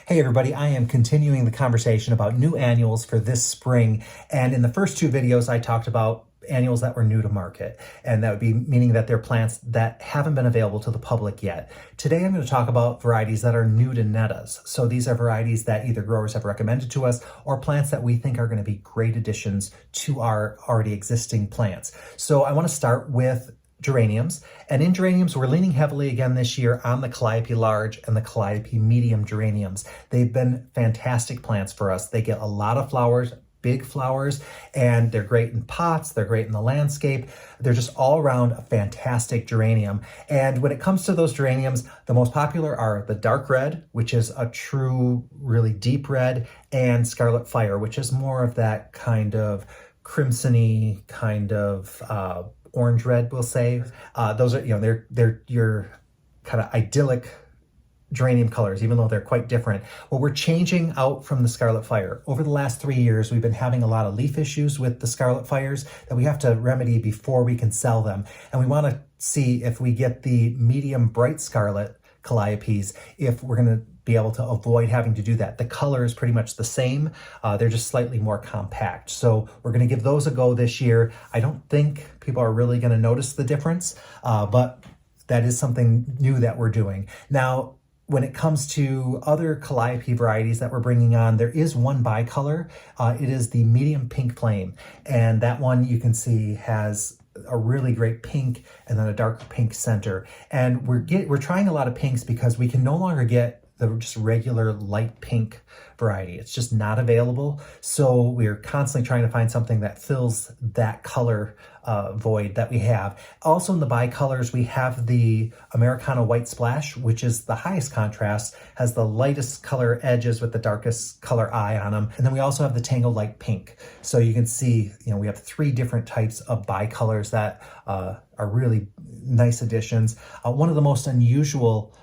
Hey everybody, I am continuing the conversation about new annuals for this spring. And in the first two videos, I talked about annuals that were new to market. And that would be meaning that they're plants that haven't been available to the public yet. Today, I'm going to talk about varieties that are new to Nettas. So these are varieties that either growers have recommended to us or plants that we think are going to be great additions to our already existing plants. So I want to start with geraniums. And in geraniums, we're leaning heavily again this year on the Calliope large and the Calliope medium geraniums. They've been fantastic plants for us. They get a lot of flowers, big flowers, and they're great in pots. They're great in the landscape. They're just all around a fantastic geranium. And when it comes to those geraniums, the most popular are the dark red, which is a true, really deep red, and Scarlet Fire, which is more of that kind of crimson-y kind of orange red, we'll say. Those are, they're your kind of idyllic geranium colors, even though they're quite different. Well, we're changing out from the Scarlet Fire. Over the last 3 years, we've been having a lot of leaf issues with the Scarlet Fires that we have to remedy before we can sell them. And we want to see if we get the medium bright scarlet Calliopes, if we're going to be able to avoid having to do that. The color is pretty much the same. They're just slightly more compact. So we're going to give those a go this year. I don't think people are really going to notice the difference, but that is something new that we're doing. Now, when it comes to other Calliope varieties that we're bringing on, there is one bicolor. It is the medium pink flame. And that one you can see has a really great pink and then a darker pink center. And we're trying a lot of pinks because we can no longer get the just regular light pink variety. It's just not available. So we're constantly trying to find something that fills that color void that we have. Also in the bicolors, we have the Americana White Splash, which is the highest contrast, has the lightest color edges with the darkest color eye on them. And then we also have the Tango Light Pink. So you can see, we have 3 different types of bicolors that are really nice additions. One of the most unusual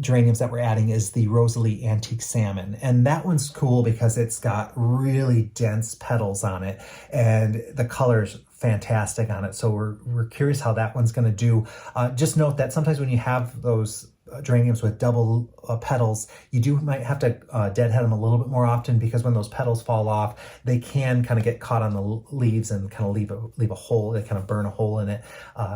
geraniums that we're adding is the Rosilee Antique Salmon. And that one's cool because it's got really dense petals on it and the color's fantastic on it. So we're curious how that one's going to do. Just note that sometimes when you have those geraniums with double petals, you might have to deadhead them a little bit more often because when those petals fall off, they can kind of get caught on the leaves and kind of leave a hole. They kind of burn a hole in it.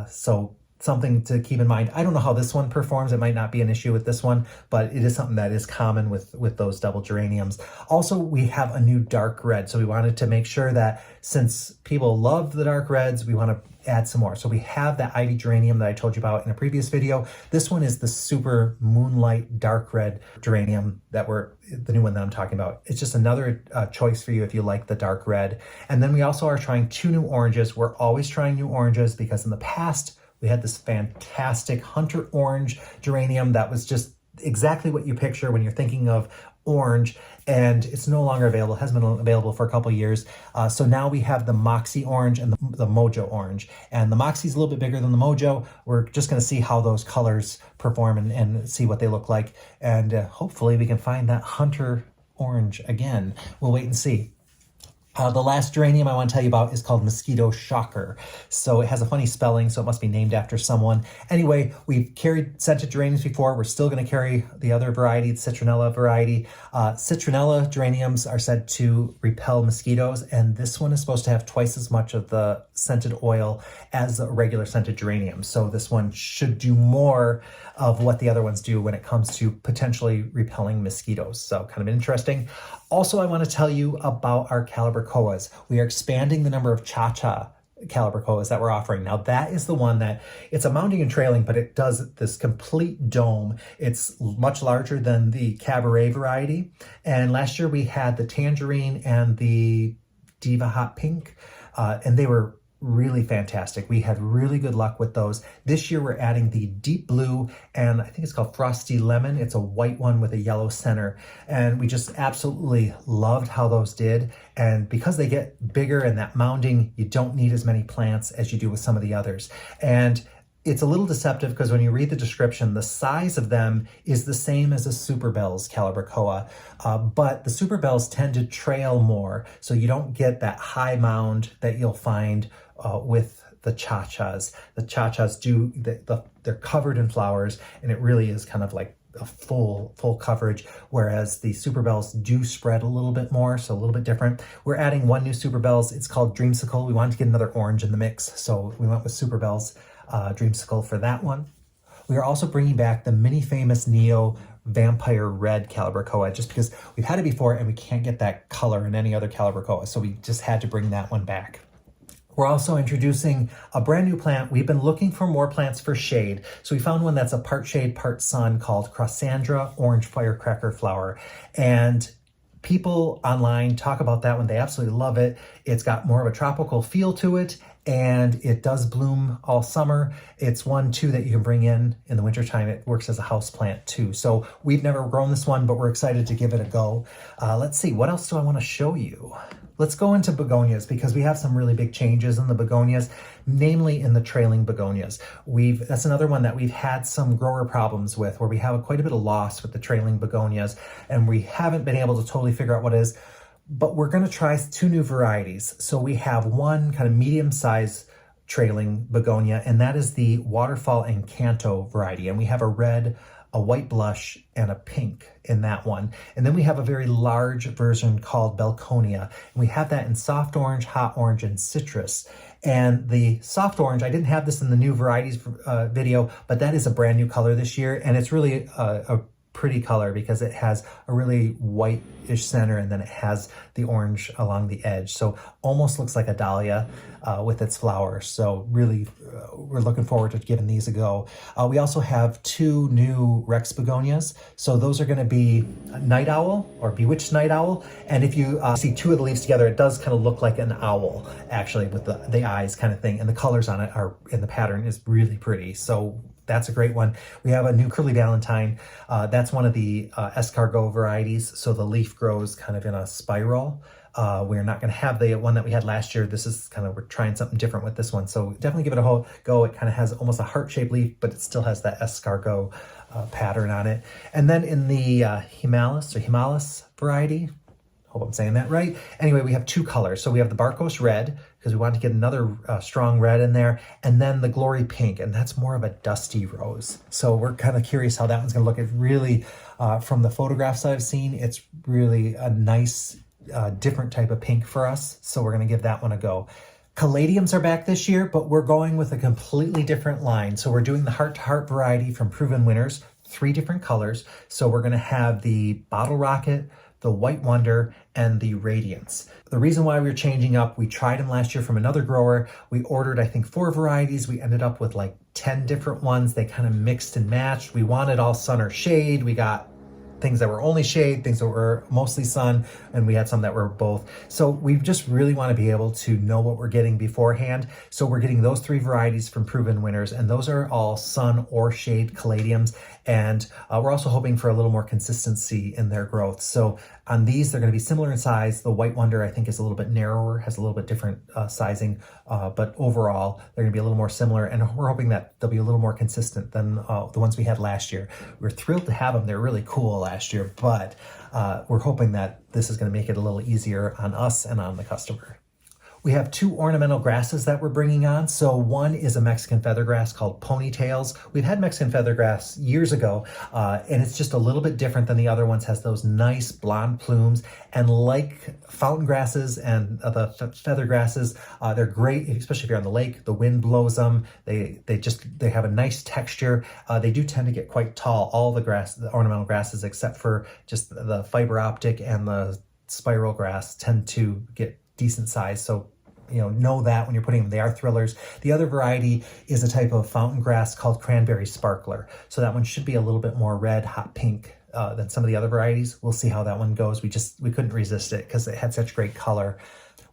So something to keep in mind. I don't know how this one performs. It might not be an issue with this one, but it is something that is common with those double geraniums. Also, we have a new dark red. So we wanted to make sure that since people love the dark reds, we want to add some more. So we have that ivy geranium that I told you about in a previous video. This one is the Super Moonlight dark red geranium the new one that I'm talking about. It's just another choice for you if you like the dark red. And then we also are trying 2 new oranges. We're always trying new oranges because in the past, we had this fantastic hunter orange geranium that was just exactly what you picture when you're thinking of orange, and it's no longer available. It hasn't been available for a couple of years. So now we have the Moxie orange and the Mojo orange. And the Moxie's a little bit bigger than the Mojo. We're just going to see how those colors perform and see what they look like. And hopefully we can find that hunter orange again. We'll wait and see. The last geranium I want to tell you about is called Moskito Schocker. So it has a funny spelling, so it must be named after someone. Anyway, we've carried scented geraniums before. We're still going to carry the other variety, the citronella variety. Citronella geraniums are said to repel mosquitoes, and this one is supposed to have twice as much of the scented oil as a regular scented geranium. So this one should do more of what the other ones do when it comes to potentially repelling mosquitoes. So kind of interesting. Also, I want to tell you about our CALIBRACHOAs. We are expanding the number of Cha-Cha CALIBRACHOAs that we're offering. Now that is the one that it's a mounting and trailing, but it does this complete dome. It's much larger than the Cabaret variety. And last year we had the Tangerine and the Diva Hot Pink, and they were really fantastic. We had really good luck with those. This year we're adding the deep blue, and I think it's called Frosty Lemon. It's a white one with a yellow center. And we just absolutely loved how those did. And because they get bigger and that mounding, you don't need as many plants as you do with some of the others. And it's a little deceptive because when you read the description, the size of them is the same as a Superbells CALIBRACHOA, but the Superbells tend to trail more, so you don't get that high mound that you'll find with the Cha-Chas. The Cha-Chas they're covered in flowers, and it really is kind of like a full coverage, whereas the Superbells do spread a little bit more, so a little bit different. We're adding one new Superbells. It's called Dreamsicle. We wanted to get another orange in the mix, so we went with Superbells Dreamsicle for that one. We are also bringing back the mini famous Neo Vampire Red CALIBRACHOA, just because we've had it before and we can't get that color in any other CALIBRACHOA, so we just had to bring that one back. We're also introducing a brand new plant. We've been looking for more plants for shade, so we found one that's a part shade, part sun called CROSSANDRA Orange Firecracker Flower. And people online talk about that one. They absolutely love it. It's got more of a tropical feel to it, and it does bloom all summer. It's one too that you can bring in the wintertime. It works as a house plant too. So we've never grown this one, but we're excited to give it a go. Let's see, what else do I want to show you? Let's go into begonias, because we have some really big changes in the begonias, namely in the trailing begonias. That's another one that we've had some grower problems with, where we have quite a bit of loss with the trailing begonias, and we haven't been able to totally figure out what it is. But we're going to try two new varieties. So we have one kind of medium-sized trailing begonia, and that is the Waterfall Encanto variety. And we have a red, a white blush, and a pink in that one. And then we have a very large version called Bellconia. And we have that in soft orange, hot orange, and citrus. And the soft orange, I didn't have this in the new varieties video, but that is a brand new color this year. And it's really a pretty color because it has a really whitish center, and then it has the orange along the edge. So almost looks like a dahlia with its flowers. So really, we're looking forward to giving these a go. We also have two new Rex begonias. So those are going to be Night Owl, or Bewitched Night Owl. And if you see two of the leaves together, it does kind of look like an owl, actually, with the eyes kind of thing. And the colors on it in the pattern is really pretty. So that's a great one. We have a new curly Valentine. That's one of the escargot varieties. So the leaf grows kind of in a spiral. We're not going to have the one that we had last year. This is we're trying something different with this one. So definitely give it a go. It kind of has almost a heart-shaped leaf, but it still has that escargot pattern on it. And then in the HIEMALIS variety, hope I'm saying that right. Anyway, we have two colors. So we have the Barkos red, because we wanted to get another strong red in there, and then the Glory Pink, and that's more of a dusty rose. So we're kind of curious how that one's going to look. It really, from the photographs I've seen, it's really a nice, different type of pink for us. So we're going to give that one a go. Caladiums are back this year, but we're going with a completely different line. So we're doing the heart-to-heart variety from Proven Winners, 3 different colors. So we're going to have the Bottle Rocket, the White Wonder, and the Radiance. The reason why we're changing up, we tried them last year from another grower. We ordered, I think, 4 varieties. We ended up with like 10 different ones. They kind of mixed and matched. We wanted all sun or shade. We got things that were only shade, things that were mostly sun, and we had some that were both. So we just really want to be able to know what we're getting beforehand. So we're getting those 3 varieties from Proven Winners, and those are all sun or shade caladiums. And we're also hoping for a little more consistency in their growth. So on these, they're going to be similar in size. The White Wonder, I think, is a little bit narrower, has a little bit different sizing, but overall, they're going to be a little more similar, and we're hoping that they'll be a little more consistent than the ones we had last year. We're thrilled to have them. They're really cool last year, but we're hoping that this is going to make it a little easier on us and on the customer. We have 2 ornamental grasses that we're bringing on. So one is a Mexican feathergrass called Ponytails. We've had Mexican feathergrass years ago, and it's just a little bit different than the other ones. Has those nice blonde plumes, and like fountain grasses and the feathergrasses, they're great, especially if you're on the lake. The wind blows them. They have a nice texture. They do tend to get quite tall. All the ornamental grasses, except for just the fiber optic and the spiral grass, tend to get decent size. So know that when you're putting them, they are thrillers. The other variety is a type of fountain grass called Cranberry Sparkler. So that one should be a little bit more red, hot pink than some of the other varieties. We'll see how that one goes. We couldn't resist it because it had such great color.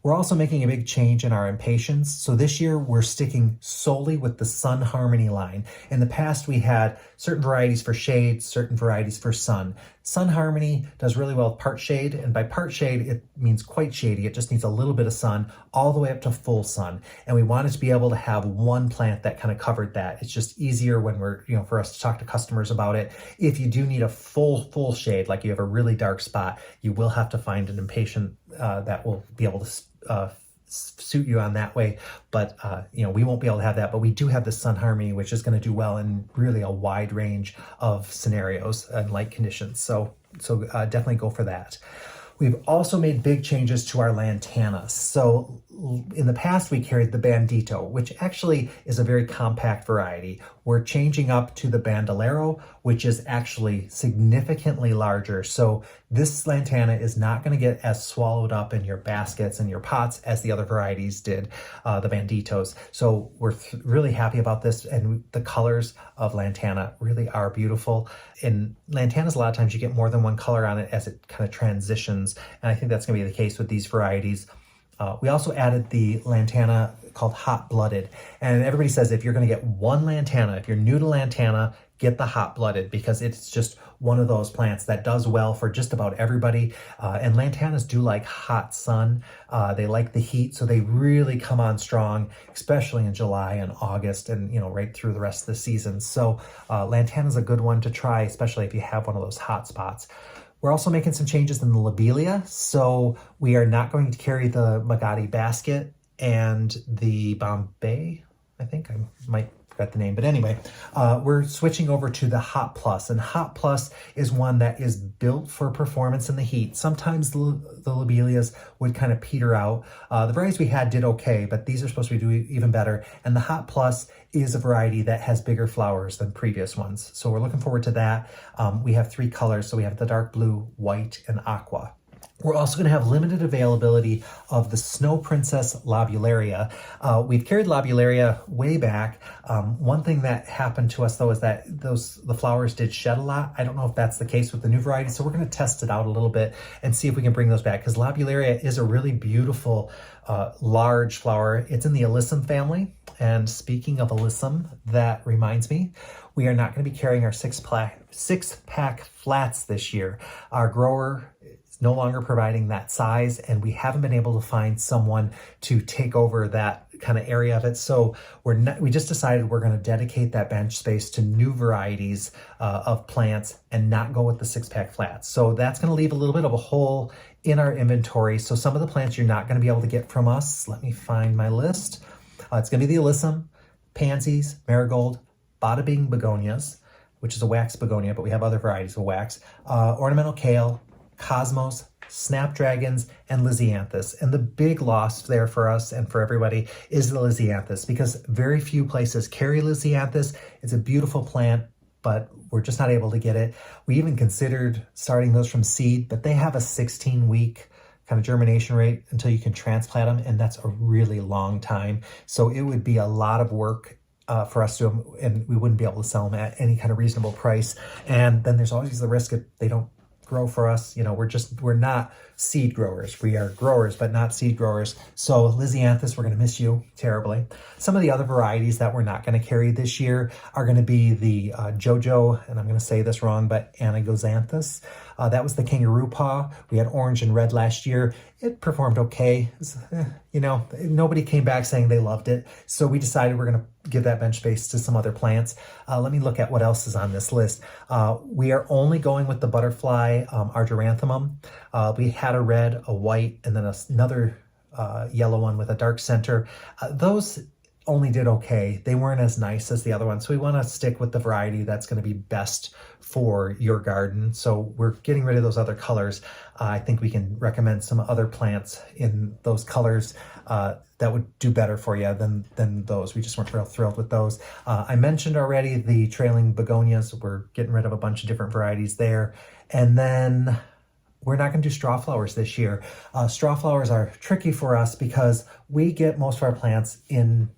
We're also making a big change in our impatiens. So this year we're sticking solely with the Sun Harmony line. In the past we had certain varieties for shade, certain varieties for sun. Sun Harmony does really well with part shade, and by part shade it means quite shady. It just needs a little bit of sun all the way up to full sun. And we wanted to be able to have one plant that kind of covered that. It's just easier when we're, for us to talk to customers about it. If you do need a full shade, like you have a really dark spot, you will have to find an impatient that will be able to suit you on that way, but you know, we won't be able to have that. But we do have the Sun Harmony, which is going to do well in really a wide range of scenarios and light conditions. So definitely go for that. We've also made big changes to our Lantana. So in the past, we carried the Bandito, which actually is a very compact variety. We're changing up to the Bandolero, which is actually significantly larger. So this Lantana is not going to get as swallowed up in your baskets and your pots as the other varieties did, the Banditos. So we're really happy about this, and the colors of Lantana really are beautiful. In Lantanas, a lot of times you get more than one color on it as it kind of transitions, and I think that's going to be the case with these varieties. We also added the Lantana called Hot Blooded, and everybody says if you're going to get one Lantana, if you're new to Lantana, get the Hot Blooded, because it's just one of those plants that does well for just about everybody. And Lantanas do like hot sun. They like the heat, so they really come on strong, especially in July and August, and you know, right through the rest of the season. So Lantana's a good one to try, especially if you have one of those hot spots. We're also making some changes in the lobelia. So we are not going to carry the Magadi basket and the Bombay. I think I might forget the name, but anyway, we're switching over to the Hot Plus, and Hot Plus is one that is built for performance in the heat. Sometimes the lobelias would kind of peter out. The varieties we had did okay, but these are supposed to be doing even better. And the Hot Plus is a variety that has bigger flowers than previous ones. So we're looking forward to that. We have 3 colors. So we have the dark blue, white, and aqua. We're also going to have limited availability of the Snow Princess Lobularia. We've carried Lobularia way back. One thing that happened to us though is that the flowers did shed a lot. I don't know if that's the case with the new variety, so we're going to test it out a little bit and see if we can bring those back, because Lobularia is a really beautiful large flower. It's in the Alyssum family. And speaking of Alyssum, that reminds me, we are not going to be carrying our six-pack flats this year. Our grower is no longer providing that size, and we haven't been able to find someone to take over that kind of area of it. So we just decided we're going to dedicate that bench space to new varieties of plants and not go with the 6-pack flats. So that's going to leave a little bit of a hole in our inventory. So some of the plants you're not going to be able to get from us. Let me find my list. It's going to be the Alyssum, pansies, marigold, bada bing begonias, which is a wax begonia, but we have other varieties of wax, ornamental kale, cosmos, snapdragons, and lisianthus. And the big loss there for us and for everybody is the lisianthus, because very few places carry lisianthus. It's a beautiful plant, but we're just not able to get it. We even considered starting those from seed, but they have a 16-week kind of germination rate until you can transplant them, and that's a really long time. So it would be a lot of work for us to, and we wouldn't be able to sell them at any kind of reasonable price. And then there's always the risk that they don't grow for us. You know, we're not seed growers. We are growers, but not seed growers. So lisianthus, we're going to miss you terribly. Some of the other varieties that we're not going to carry this year are going to be the Jojo, and I'm going to say this wrong, but Anagoxanthus. That was the kangaroo paw. We had orange and red last year. It performed okay. It was, you know, nobody came back saying they loved it. So we decided we're going to give that bench space to some other plants. Let me look at what else is on this list. We are only going with the butterfly argyranthemum. We had a red, a white, and then another yellow one with a dark center. Those only did okay. They weren't as nice as the other ones. So we want to stick with the variety that's going to be best for your garden. So we're getting rid of those other colors. I think we can recommend some other plants in those colors that would do better for you than those. We just weren't real thrilled with those. I mentioned already the trailing begonias. We're getting rid of a bunch of different varieties there. And then we're not going to do straw flowers this year. Straw flowers are tricky for us because we get most of our plants in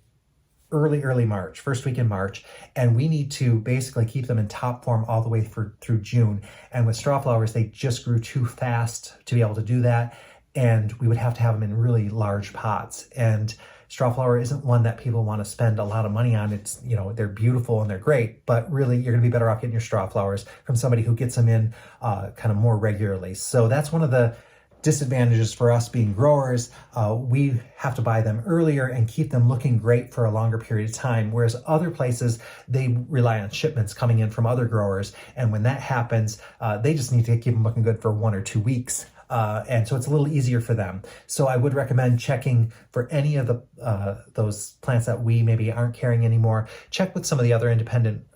early March, first week in March, and we need to basically keep them in top form all the way through June. And with straw flowers, they just grew too fast to be able to do that, and we would have to have them in really large pots. And straw flower isn't one that people want to spend a lot of money on. It's, you know, they're beautiful and they're great, but really you're going to be better off getting your straw flowers from somebody who gets them in kind of more regularly. So that's one of the disadvantages for us being growers. We have to buy them earlier and keep them looking great for a longer period of time, whereas other places, they rely on shipments coming in from other growers, and when that happens, they just need to keep them looking good for 1 or 2 weeks. And so it's a little easier for them. So I would recommend checking for any of the those plants that we maybe aren't carrying anymore. Check with some of the other independent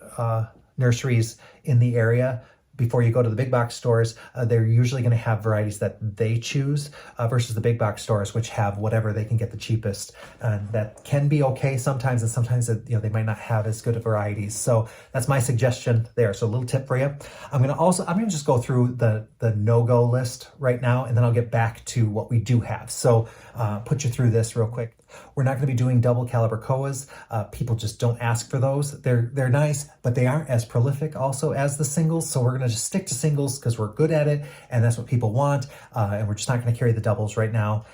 nurseries in the area before you go to the big box stores. They're usually going to have varieties that they choose versus the big box stores, which have whatever they can get the cheapest. That can be okay sometimes, and sometimes they might not have as good of varieties. So that's my suggestion there. So a little tip for you. I'm going to just go through the no-go list right now, and then I'll get back to what we do have. So put you through this real quick. We're not going to be doing double CALIBRACHOAs. People just don't ask for those. They're nice, but they aren't as prolific also as the singles. So we're going to just stick to singles because we're good at it, and that's what people want. And we're just not going to carry the doubles right now.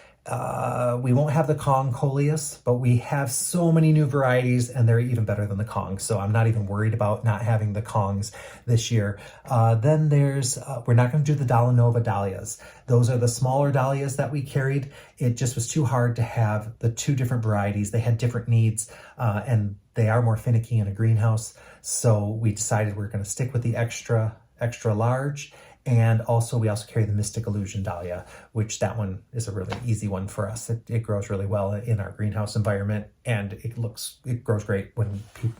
We won't have the Kong coleus, but we have so many new varieties, and they're even better than the Kongs. So I'm not even worried about not having the Kongs this year. Then there's, we're not going to do the Dalanova dahlias. Those are the smaller dahlias that we carried. It just was too hard to have the two different varieties. They had different needs, and they are more finicky in a greenhouse. So we decided we're going to stick with the extra large. And also, we also carry the Mystic Illusion Dahlia, which that one is a really easy one for us. It grows really well in our greenhouse environment, and it grows great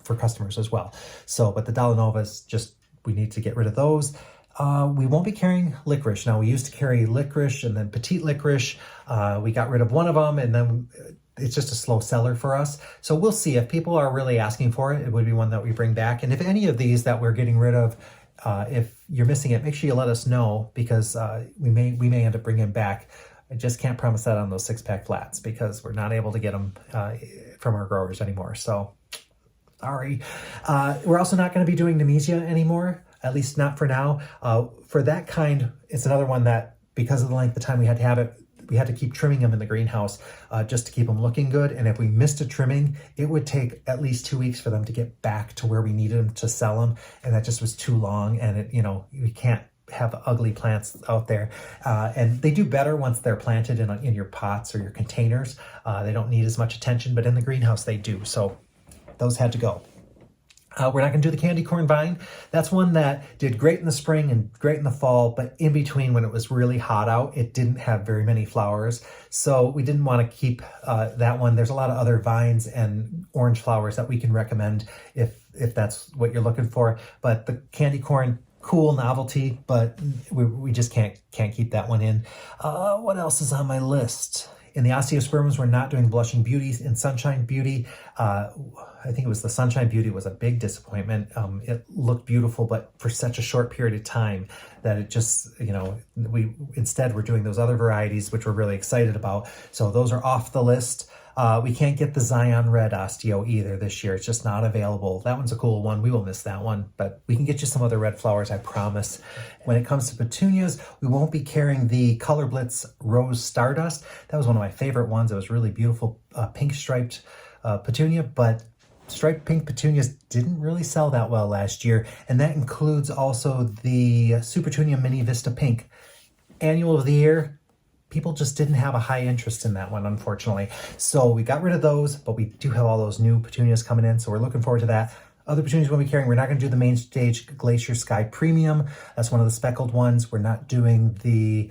for customers as well. So, but the Dalanovas, we need to get rid of those. We won't be carrying licorice. Now, we used to carry licorice and then petite licorice. We got rid of one of them, and then it's just a slow seller for us. So we'll see if people are really asking for it. It would be one that we bring back. And if any of these that we're getting rid of, if you're missing it, make sure you let us know, because we may end up bringing it back. I just can't promise that on those 6-pack flats because we're not able to get them from our growers anymore. So sorry. We're also not going to be doing Nemesia anymore, at least not for now. For that kind, it's another one that, because of the length of time we had to have it, we had to keep trimming them in the greenhouse just to keep them looking good. And if we missed a trimming, it would take at least 2 weeks for them to get back to where we needed them to sell them. And that just was too long. And we can't have ugly plants out there. And they do better once they're planted in your pots or your containers. They don't need as much attention, but in the greenhouse they do. So those had to go. We're not going to do the candy corn vine. That's one that did great in the spring and great in the fall, but in between, when it was really hot out, it didn't have very many flowers. So we didn't want to keep that one. There's a lot of other vines and orange flowers that we can recommend if that's what you're looking for. But the candy corn, cool novelty, but we just can't keep that one in. What else is on my list? In the osteospermums, we're not doing Blushing Beauties. In Sunshine Beauty, I think it was the Sunshine Beauty was a big disappointment. It looked beautiful, but for such a short period of time that it just, instead we're doing those other varieties, which we're really excited about. So those are off the list. We can't get the Zion Red Osteo either this year. It's just not available. That one's a cool one. We will miss that one, but we can get you some other red flowers, I promise. When it comes to petunias, we won't be carrying the Color Blitz Rose Stardust. That was one of my favorite ones. It was really beautiful pink striped petunia, but striped pink petunias didn't really sell that well last year. And that includes also the Supertunia Mini Vista Pink. Annual of the year, people just didn't have a high interest in that one, unfortunately. So we got rid of those, but we do have all those new petunias coming in, so we're looking forward to that. Other petunias we'll be carrying, we're not going to do the main stage Glacier Sky Premium. That's one of the speckled ones. We're not doing the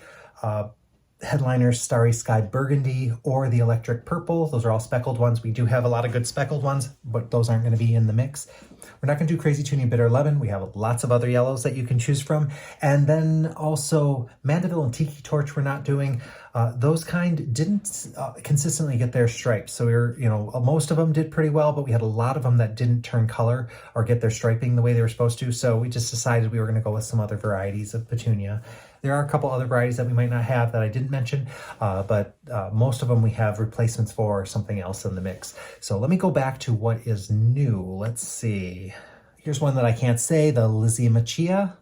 Headliner Starry Sky Burgundy or the Electric Purple. Those are all speckled ones. We do have a lot of good speckled ones, but those aren't going to be in the mix. We're not going to do Crazy Tunia Bitter Lemon. We have lots of other yellows that you can choose from. And then also Mandeville and Tiki Torch we're not doing. Those kind didn't consistently get their stripes. So most of them did pretty well, but we had a lot of them that didn't turn color or get their striping the way they were supposed to. So we just decided we were going to go with some other varieties of petunia. There are a couple other varieties that we might not have that I didn't mention, but most of them we have replacements for or something else in the mix. So let me go back to what is new. Let's see. Here's one that I can't say, the Lizzie Machia,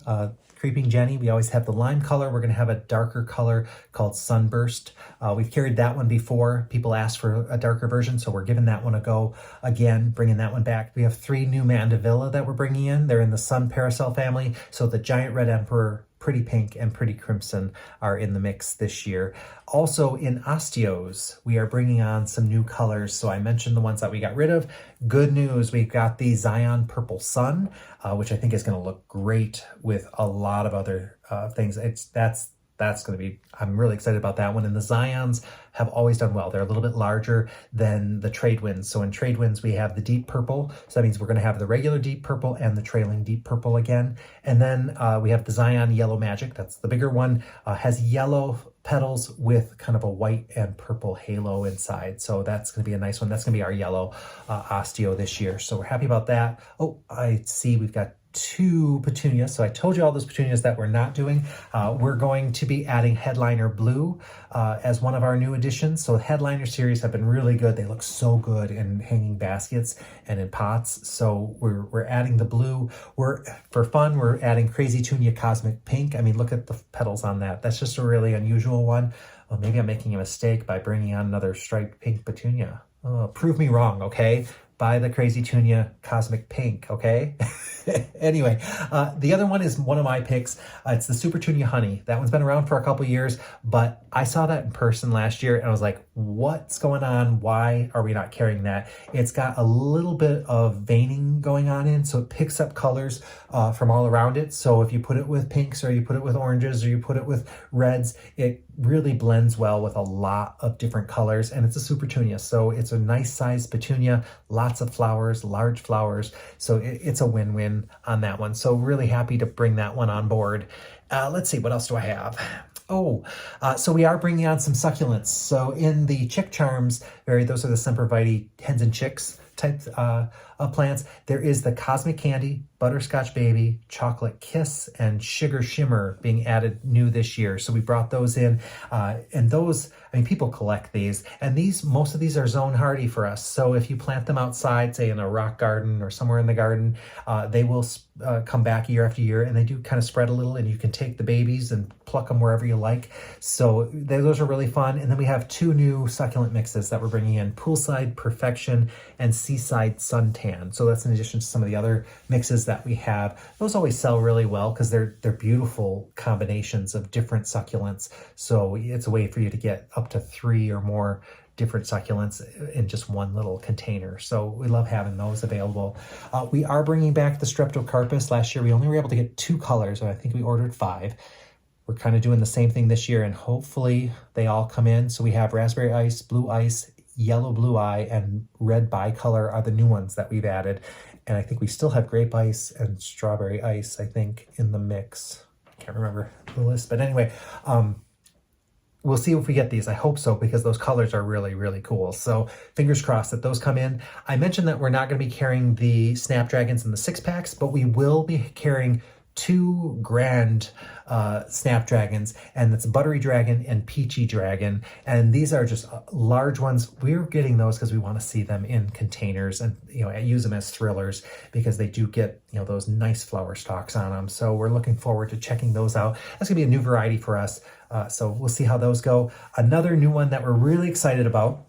Creeping Jenny. We always have the lime color. We're going to have a darker color called Sunburst. We've carried that one before. People asked for a darker version, so we're giving that one a go again, bringing that one back. We have 3 new Mandevilla that we're bringing in. They're in the Sun Parasol family. So the Giant Red Emperor, Pretty Pink, and Pretty Crimson are in the mix this year. Also in Osteos, we are bringing on some new colors. So I mentioned the ones that we got rid of. Good news, we've got the Zion Purple Sun, which I think is going to look great with a lot of other things. That's that's going to be, I'm really excited about that one. And the Zions have always done well. They're a little bit larger than the trade winds. So in trade winds, we have the deep purple. So that means we're going to have the regular deep purple and the trailing deep purple again. And then we have the Zion Yellow Magic. That's the bigger one. Has yellow petals with kind of a white and purple halo inside. So that's going to be a nice one. That's going to be our yellow osteo this year. So we're happy about that. Oh, I see we've got 2 petunias. So I told you all those petunias that we're not doing. We're going to be adding Headliner Blue as one of our new additions. So Headliner series have been really good. They look so good in hanging baskets and in pots. So we're adding the blue. For fun, we're adding Crazy Tunia Cosmic Pink. I mean, look at the petals on that. That's just a really unusual one. Well, maybe I'm making a mistake by bringing on another striped pink petunia. Oh, prove me wrong, okay? Buy the Crazy Tunia Cosmic Pink, okay? Anyway, the other one is one of my picks. It's the Super Tunia Honey. That one's been around for a couple years, but I saw that in person last year and I was like, what's going on? Why are we not carrying that? It's got a little bit of veining going on in, so it picks up colors from all around it. So if you put it with pinks or you put it with oranges or you put it with reds, it really blends well with a lot of different colors, and it's a Super Tunia. So it's a nice sized petunia, lots of flowers, large flowers. So it's a win-win on that one. So really happy to bring that one on board. Let's see, what else do I have? So we are bringing on some succulents. So in the Chick Charms, those are the Sempervitae hens and chicks types of plants. There is the Cosmic Candy, Butterscotch Baby, Chocolate Kiss, and Sugar Shimmer being added new this year. So we brought those in, and those, I mean, people collect these, and most of these are zone hardy for us. So if you plant them outside, say in a rock garden or somewhere in the garden, they will come back year after year, and they do kind of spread a little, and you can take the babies and pluck them wherever you like. So those are really fun. And then we have 2 new succulent mixes that we're bringing in, Poolside Perfection and Seaside Suntan. So that's in addition to some of the other mixes that we have. Those always sell really well because they're beautiful combinations of different succulents. So it's a way for you to get up to 3 or more different succulents in just one little container. So we love having those available. We are bringing back the Streptocarpus. Last year we only were able to get 2 colors, and I think we ordered 5. We're kind of doing the same thing this year, and hopefully they all come in. So we have Raspberry Ice, Blue Ice, Yellow Blue Eye, and Red Bicolor are the new ones that we've added. And I think we still have Grape Ice and Strawberry Ice, I think, in the mix. I can't remember the list, but anyway, we'll see if we get these. I hope so, because those colors are really, really cool. So fingers crossed that those come in. I mentioned that we're not going to be carrying the Snapdragons in the 6-packs, but we will be carrying 2 grand Snapdragons, and that's Buttery Dragon and Peachy Dragon. And these are just large ones. We're getting those because we want to see them in containers and, use them as thrillers, because they do get, those nice flower stalks on them. So we're looking forward to checking those out. That's gonna be a new variety for us. So we'll see how those go. Another new one that we're really excited about,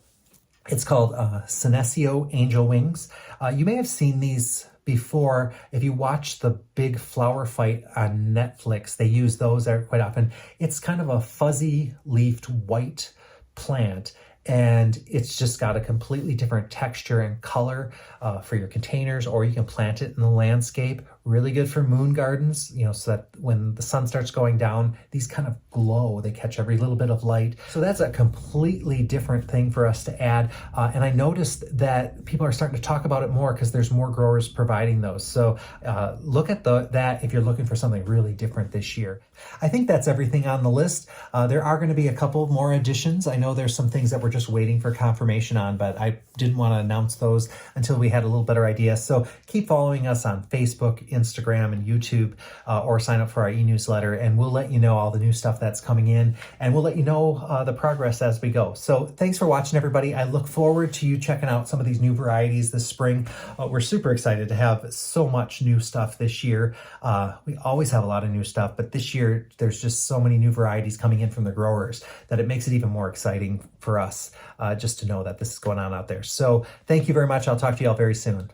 it's called Senecio Angel Wings. You may have seen these before. If you watch the big flower fight on Netflix, they use those quite often. It's kind of a fuzzy leafed white plant, and it's just got a completely different texture and color for your containers, or you can plant it in the landscape. Really good for moon gardens, so that when the sun starts going down, these kind of glow. They catch every little bit of light. So that's a completely different thing for us to add. And I noticed that people are starting to talk about it more because there's more growers providing those. So look at that if you're looking for something really different this year. I think that's everything on the list. There are going to be a couple more additions. I know there's some things that we're just waiting for confirmation on, but I didn't want to announce those until we had a little better idea. So keep following us on Facebook, Instagram, and YouTube, or sign up for our e-newsletter, and we'll let you know all the new stuff that's coming in, and we'll let you know the progress as we go. So thanks for watching, everybody. I look forward to you checking out some of these new varieties this spring. We're super excited to have so much new stuff this year. We always have a lot of new stuff, but this year there's just so many new varieties coming in from the growers that it makes it even more exciting for us just to know that this is going on out there. So thank you very much. I'll talk to you all very soon.